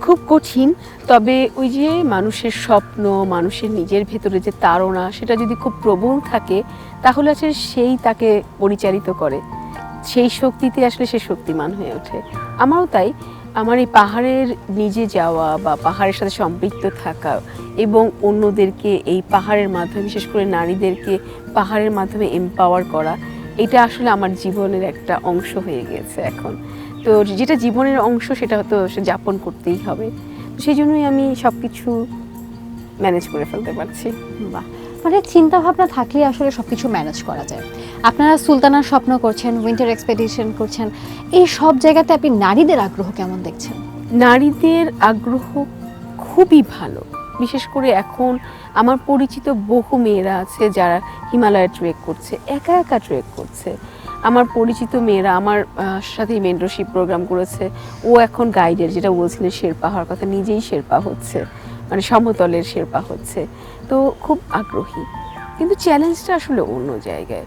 খুব কঠিন, তবে ওই যে মানুষের স্বপ্ন, মানুষের নিজের ভেতরে যে তাড়না, সেটা যদি খুব প্রবল থাকে তাহলে আসলে সেই তাকে পরিচালিত করে, সেই শক্তিতে আসলে সে শক্তিমান হয়ে ওঠে। আমারও তাই, আমার এই পাহাড়ের নিজে যাওয়া বা পাহাড়ের সাথে সম্পৃক্ত থাকা এবং অন্যদেরকে এই পাহাড়ের মাধ্যমে, বিশেষ করে নারীদেরকে পাহাড়ের মাধ্যমে এম্পাওয়ার করা, এটা আসলে আমার জীবনের একটা অংশ হয়ে গিয়েছে এখন। তো যেটা জীবনের অংশ সেটা হয়তো সে যাপন করতেই হবে, সেই জন্যই আমি সব কিছু ম্যানেজ করে ফেলতে পারছি। বাহ, মানে চিন্তা ভাবনা থাকলে আসলে সবকিছু ম্যানেজ করা যায়। আপনারা সুলতানার স্বপ্ন করছেন, উইন্টার এক্সপেডিশন করছেন, এই সব জায়গাতে আপনি নারীদের আগ্রহ কেমন দেখছেন? নারীদের আগ্রহ খুবই ভালো। বিশেষ করে এখন আমার পরিচিত বহু মেয়েরা আছে যারা হিমালয়ে ট্রেক করছে, একা একা ট্রেক করছে। আমার পরিচিত মেয়েরা আমার সাথে মেন্টরশিপ প্রোগ্রাম করেছে, ও এখন গাইডের, যেটা বলছিলেন শেরপা হওয়ার কথা, নিজেই শেরপা হচ্ছে, মানে সমতলের শেরপা হচ্ছে। তো খুব আগ্রহী, কিন্তু চ্যালেঞ্জটা আসলে অন্য জায়গায়,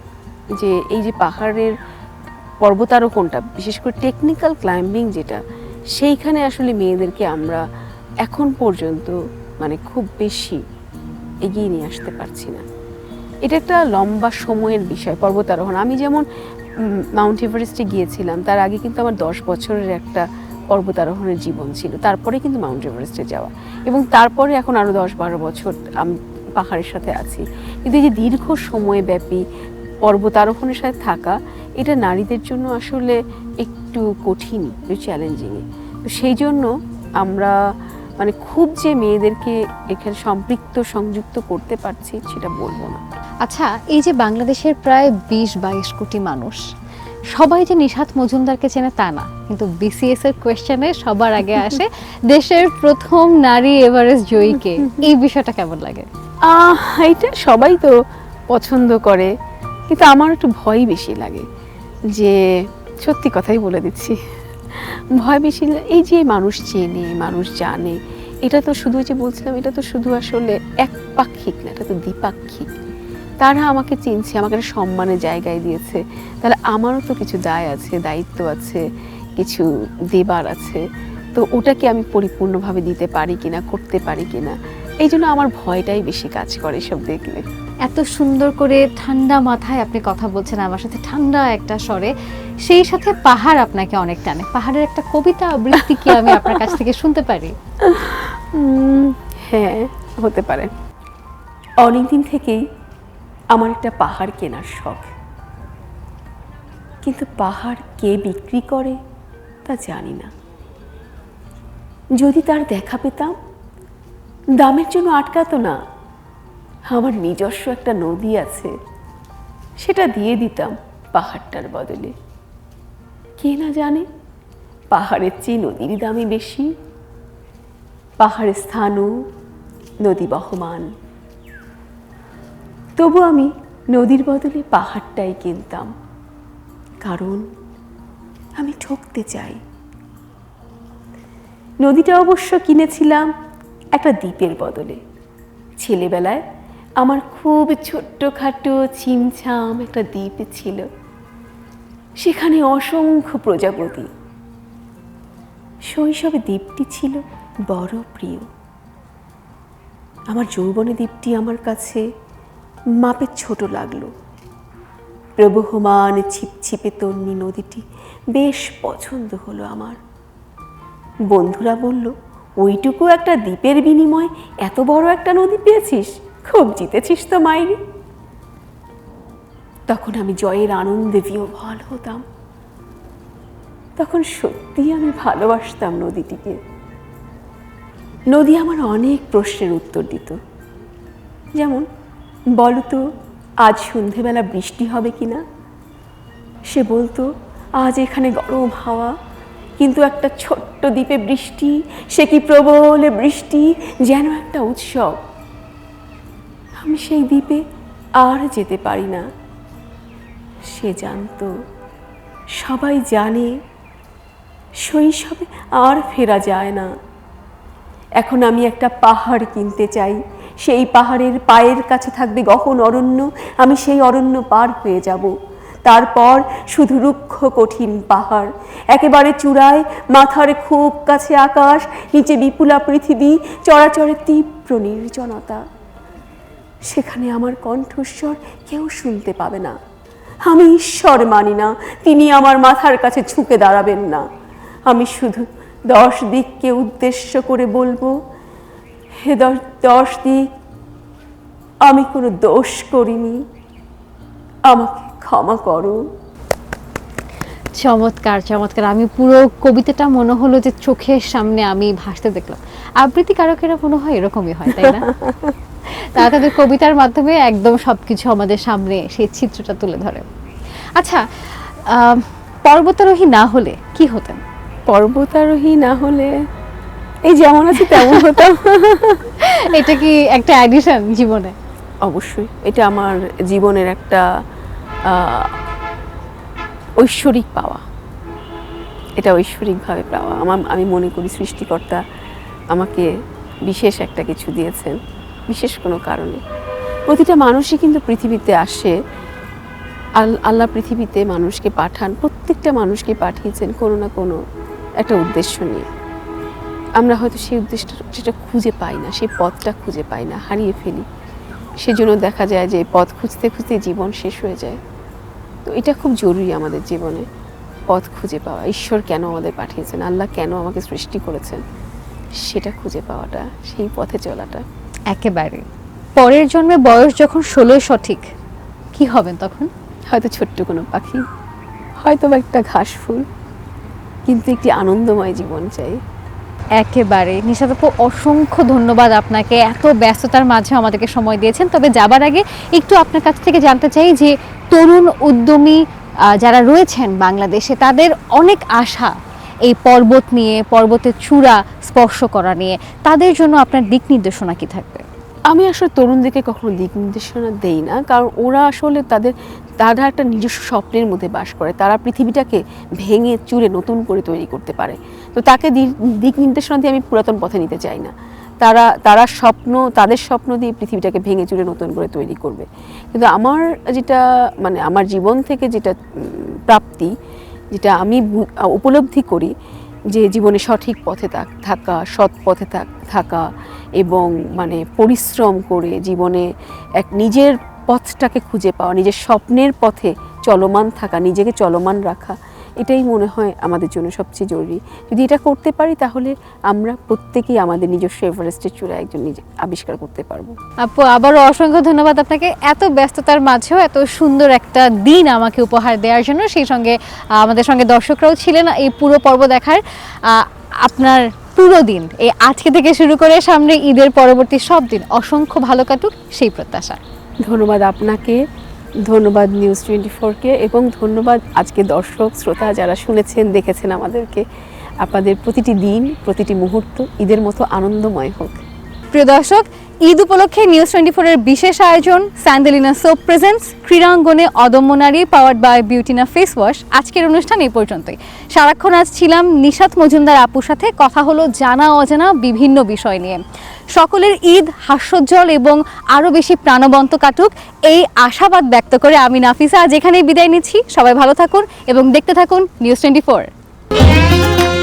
যে এই যে পাহাড়ের পর্বতারোহণটা, বিশেষ করে টেকনিক্যাল ক্লাইম্বিং যেটা, সেইখানে আসলে মেয়েদেরকে আমরা এখন পর্যন্ত মানে খুব বেশি এগিয়ে নিয়ে আসতে পারছি না। এটা একটা লম্বা সময়ের বিষয় পর্বতারোহণ। আমি যেমন মাউন্ট এভারেস্টে গিয়েছিলাম, তার আগে কিন্তু আমার 10 বছরের একটা পর্বতারোহণের জীবন ছিল, তারপরে কিন্তু মাউন্ট এভারেস্টে যাওয়া, এবং তারপরে এখন আরও 10-12 বছর আমি পাহাড়ের সাথে আছি। কিন্তু এই যে দীর্ঘ সময়ব্যাপী পর্বতারোহণের সাথে থাকা, এটা নারীদের জন্য আসলে একটু কঠিন, একটু চ্যালেঞ্জিং। তো সেই জন্য আমরা মানে খুব যে মেয়েদেরকে এখানে সংযুক্ত করতে পারছি সেটা বলবো না। আচ্ছা, এই যে বাংলাদেশের প্রায় 20-22 কোটি মানুষ, সবাই যে নিশাত মজুমদারকে চেনে তা না, কিন্তু বিসিএস এর কোয়েশ্চেনে সবার আগে আসে দেশের প্রথম নারী এভারেস্ট জয়ীকে। এই বিষয়টা কেমন লাগে? এইটা সবাই তো পছন্দ করে, কিন্তু আমার একটু ভয় বেশি লাগে, যে সত্যি কথাই বলে দিচ্ছি, ভয় বেশি। এই যে মানুষ চেনে, মানুষ জানে, এটা তো শুধু যে বলছিলাম, এটা তো শুধু আসলে একপাক্ষিক না, এটা তো দ্বিপাক্ষিক। তারা আমাকে চিনছে, আমাকে একটা সম্মানের জায়গায় দিয়েছে, তাহলে আমারও তো কিছু দায় আছে, দায়িত্ব আছে, কিছু দেবার আছে। তো ওটাকে আমি পরিপূর্ণভাবে দিতে পারি কিনা, করতে পারি কিনা, এই জন্য আমার ভয়টাই বেশি কাজ করে সব দেখলে। এত সুন্দর করে ঠান্ডা মাথায় আপনি কথা বলছেন আমার সাথে, ঠান্ডা একটা স্বরে, সেই সাথে পাহাড় আপনাকে অনেক টানে। পাহাড়ের একটা কবিতা আবৃত্তি কি আমি আপনার কাছ থেকে শুনতে পারি? হ্যাঁ, হতে পারে। অনেকদিন থেকেই আমার একটা পাহাড় কেনার শখ, কিন্তু পাহাড় কে বিক্রি করে তা জানি না। যদি তার দেখা পেতাম, দামের জন্য আটকাতো না। আমার নিজস্ব একটা নদী আছে, সেটা দিয়ে দিতাম পাহাড়টার বদলে। কে না জানে পাহাড়ের চেয়ে নদীর দামই বেশি, পাহাড়ের স্থানও নদী বহমান। তবু আমি নদীর বদলে পাহাড়টাই কিনতাম, কারণ আমি ঠকতে চাই। নদীটা অবশ্য কিনেছিলাম একটা দ্বীপের বদলে। ছেলেবেলায় আমার খুব ছোট্টখাটো ছিমছাম একটা দ্বীপ ছিল, সেখানে অসংখ্য প্রজাপতি। শৈশবে দ্বীপটি ছিল বড় প্রিয়। আমার যৌবনে দ্বীপটি আমার কাছে মাপে ছোট লাগলো। প্রবহমান ছিপছিপে তন্নি নদীটি বেশ পছন্দ হলো আমার। বন্ধুরা বলল, ওইটুকু একটা দ্বীপের বিনিময়ে এত বড় একটা নদী পেয়েছিস, খুব জিতেছিস তো মাইরি। তখন আমি জয়ের আনন্দে বিহ্বল হতাম। তখন সত্যিই আমি ভালোবাসতাম নদীটিকে। নদী আমার অনেক প্রশ্নের উত্তর দিত, যেমন বলো তো আজ সন্ধেবেলা বৃষ্টি হবে কি না। সে বলতো আজ এখানে গরম হাওয়া, কিন্তু একটা ছোট্ট দ্বীপে বৃষ্টি, সে কি প্রবল বৃষ্টি, যেন একটা উৎসব। আমি সেই দ্বীপে আর যেতে পারি না। সে জানতো, সবাই জানে, শৈশবে আর ফেরা যায় না। এখন আমি একটা পাহাড় কিনতে চাই, সেই পাহাড়ের পায়ের কাছে থাকবে গহন অরণ্য, আমি সেই অরণ্য পার হয়ে যাব। তারপর শুধু রুক্ষ কঠিন পাহাড়, একেবারে চূড়ায় মাথার খুব কাছে আকাশ, নিচে বিপুলা পৃথিবী, চরাচরে তীব্র নির্জনতা। সেখানে আমার কণ্ঠস্বর কেউ শুনতে পাবে না। আমি ঈশ্বর মানি না, তিনি আমার মাথার কাছে ঝুঁকে দাঁড়াবেন না। আমি শুধু 10 দিককে উদ্দেশ্য করে বলবো, হে 10 দিক, আমি কোনো দোষ করিনি, আমাকে ক্ষমা করো। চমৎকার চমৎকার। আমি পুরো কবিতাটা মনে হলো যে চোখের সামনে আমি ভাসতে দেখলাম। আবৃত্তিকারকেরা মনে হয় এরকমই হয়, তাই না? তারা তাদের কবিতার মাধ্যমে একদম সবকিছু আমাদের সামনে সেই চিত্রটা তুলে ধরে। আচ্ছা, পর্বতারোহী না হলে কি হতেন? পর্বতারোহী না হলে এই যেমন আছে তেমন হতাম। এটা কি একটা অ্যাডিশন জীবনে? অবশ্যই, এটা আমার জীবনের একটা ঐশ্বরিক পাওয়া। এটা ঐশ্বরিকভাবে পাওয়া। আমি মনে করি সৃষ্টিকর্তা আমাকে বিশেষ একটা কিছু দিয়েছেন, বিশেষ কোনো কারণে। প্রতিটা মানুষই কিন্তু পৃথিবীতে আসে, আল্লাহ পৃথিবীতে মানুষকে পাঠান, প্রত্যেকটা মানুষকে পাঠিয়েছেন কোনো না কোনো একটা উদ্দেশ্য নিয়ে। আমরা হয়তো সেই উদ্দেশ্যটা সেটা খুঁজে পাই না, সেই পথটা খুঁজে পাই না, হারিয়ে ফেলি। সেজন্য দেখা যায় যে পথ খুঁজতে খুঁজতে জীবন শেষ হয়ে যায়। তো এটা খুব জরুরি আমাদের জীবনে, পথ খুঁজে পাওয়া। ঈশ্বর কেন আমাদের পাঠিয়েছেন, আল্লাহ কেন আমাকে সৃষ্টি করেছেন, সেটা খুঁজে পাওয়াটা, সেই পথে চলাটা। একেবারে। পরের জন্মে বয়স যখন 16 সঠিক, কি হবেন তখন? হয়তো ছোট্ট কোনো পাখি, হয়তো বা একটা ঘাস ফুল, কিন্তু একটি আনন্দময় জীবন চাই। একেবারে। নিশাত আপু, অসংখ্য ধন্যবাদ আপনাকে, এত ব্যস্ততার মাঝে আমাদেরকে সময় দিয়েছেন। তবে যাবার আগে একটু আপনার কাছ থেকে জানতে চাই যে তরুণ উদ্যমী যারা রয়েছেন বাংলাদেশে, তাদের অনেক আশা এই পর্বত নিয়ে, পর্বতের চূড়া স্পর্শ করা নিয়ে, তাদের জন্য আপনার দিক নির্দেশনা কি থাকবে? আমি আসলে তরুণদেরকে কখনো দিক নির্দেশনা দেই না, কারণ ওরা আসলে তারা একটা নিজস্ব স্বপ্নের মধ্যে বাস করে। তারা পৃথিবীটাকে ভেঙে চুরে নতুন করে তৈরি করতে পারে। তো তাকে দিক নির্দেশনা দিয়ে আমি পুরাতন পথে নিতে চাই না। তাদের স্বপ্ন দিয়ে পৃথিবীটাকে ভেঙে চুরে নতুন করে তৈরি করবে। কিন্তু আমার যেটা আমার জীবন থেকে যেটা প্রাপ্তি, যেটা আমি উপলব্ধি করি, যে জীবনে সঠিক পথে থাকা, সৎ পথে থাকা এবং পরিশ্রম করে জীবনে এক নিজের পথটাকে খুঁজে পাওয়া, নিজের স্বপ্নের পথে চলমান থাকা, নিজেকে চলমান রাখা, এটাই মনে হয় আমাদের জন্য সবচেয়ে জরুরি। যদি এটা করতে পারি, তাহলে আমরা প্রত্যেকেই আমাদের নিজস্ব এভারেস্টের চূড়ায় একজন নিজে আবিষ্কার করতে পারবো। আপু, আবারও অসংখ্য ধন্যবাদ আপনাকে, এত ব্যস্ততার মাঝেও এত সুন্দর একটা দিন আমাকে উপহার দেওয়ার জন্য। সেই সঙ্গে আমাদের সঙ্গে দর্শকরাও ছিলেন এই পুরো পর্ব দেখার। আপনার পুরো দিন, এই আজকে থেকে শুরু করে সামনে ঈদের পরবর্তী সব দিন অসংখ্য ভালো কাটুক, সেই প্রত্যাশা। ধন্যবাদ আপনাকে, ধন্যবাদ নিউজ 24-কে, এবং ধন্যবাদ আজকে দর্শক শ্রোতা যারা শুনেছেন, দেখেছেন আমাদেরকে। আপনাদের প্রতিটি দিন, প্রতিটি মুহূর্ত ঈদের মতো আনন্দময় হোক। প্রিয় দর্শক, ঈদ উপলক্ষে নিউজ 24-এর বিশেষ আয়োজন স্যান্ডেলিনা সোপ প্রেজেন্টস ক্রীড়াঙ্গনে অদম্য নারী, পাওয়ার্ড বাই বিউটিনা ফেস ওয়াশ। আজকের অনুষ্ঠান এই পর্যন্তই। সারাক্ষণ আজ ছিলাম নিশাত মজুমদার আপুর সাথে, কথা হলো জানা অজানা বিভিন্ন বিষয় নিয়ে। সকলের ঈদ হাস্যোজ্জ্বল এবং আরও বেশি প্রাণবন্ত কাটুক, এই আশাবাদ ব্যক্ত করে আমি নাফিসা আজ এখানেই বিদায় নিচ্ছি। সবাই ভালো থাকুন এবং দেখতে থাকুন নিউজ 24।